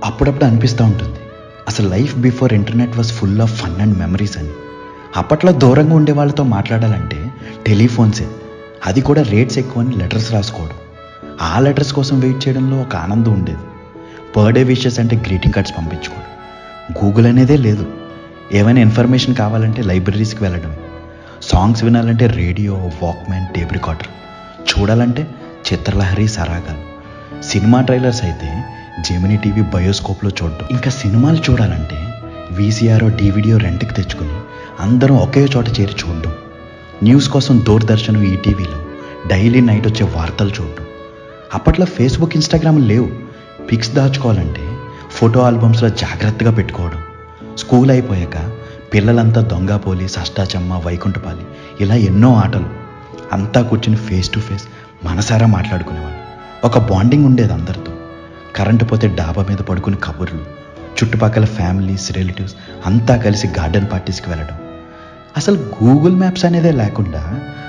అప్పుడప్పుడు అనిపిస్తూ ఉంటుంది, అసలు life before internet was full of fun and memories అని. అప్పట్లో దూరంగా ఉండే వాళ్ళతో మాట్లాడాలంటే టెలిఫోన్సే, అది కూడా రేట్స్ ఎక్కువని లెటర్స్ రాసుకోవడం. ఆ లెటర్స్ కోసం వెయిట్ చేయడంలో ఒక ఆనందం ఉండేది. బర్త్డే విషెస్ అంటే గ్రీటింగ్ కార్డ్స్ పంపించుకోవడం. గూగుల్ అనేదే లేదు. ఏమైనా ఇన్ఫర్మేషన్ కావాలంటే లైబ్రరీస్కి వెళ్ళడమే. సాంగ్స్ వినాలంటే రేడియో, వాక్మ్యాన్, టేప్ రికార్డర్. చూడాలంటే చిత్రలహరి, సరాగాలు. సినిమా ట్రైలర్స్ అయితే జెమినీ టీవీ బయోస్కోప్లో చూడడం. ఇంకా సినిమాలు చూడాలంటే వీసీఆర్ డివిడియో రెంట్కి తెచ్చుకుని అందరం ఒకే చోట చేరి చూడడం. న్యూస్ కోసం దూరదర్శన్, ఈటీవీలో డైలీ నైట్ వచ్చే వార్తలు చూడడం. అప్పట్లో ఫేస్బుక్, ఇన్స్టాగ్రామ్ లేవు. పిక్స్ దాచుకోవాలంటే ఫోటో ఆల్బమ్స్లో జాగ్రత్తగా పెట్టుకోవడం. స్కూల్ అయిపోయాక పిల్లలంతా దొంగ పోలీస్, అష్టాచమ్మ, వైకుంఠపాలి, ఇలా ఎన్నో ఆటలు. అంతా కూర్చుని ఫేస్ టు ఫేస్ మనసారా మాట్లాడుకునేవాళ్ళు. ఒక బాండింగ్ ఉండేది అందరితో. కరెంటు పోతే డాబా మీద పడుకుని కబుర్లు. చుట్టుపక్కల ఫ్యామిలీస్, రిలేటివ్స్ అంతా కలిసి గార్డెన్ పార్టీస్కి వెళ్ళడం. అసలు గూగుల్ మ్యాప్స్ అనేదే లేకుండా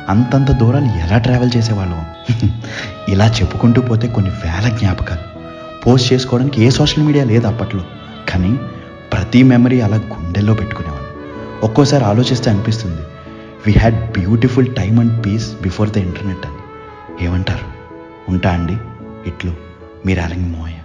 అంతంత దూరాలు ఎలా ట్రావెల్ చేసేవాళ్ళం. ఇలా చెప్పుకుంటూ పోతే కొన్ని వేల జ్ఞాపకాలు. పోస్ట్ చేసుకోవడానికి ఏ సోషల్ మీడియా లేదు అప్పట్లో, కానీ ప్రతి మెమరీ అలా గుండెల్లో పెట్టుకునేవాళ్ళం. ఒక్కోసారి ఆలోచిస్తే అనిపిస్తుంది, we had beautiful time and peace before the internet అని. ఏమంటారు? ఉంటా అండి. ఇట్లు మీ రాలంగి మోయ.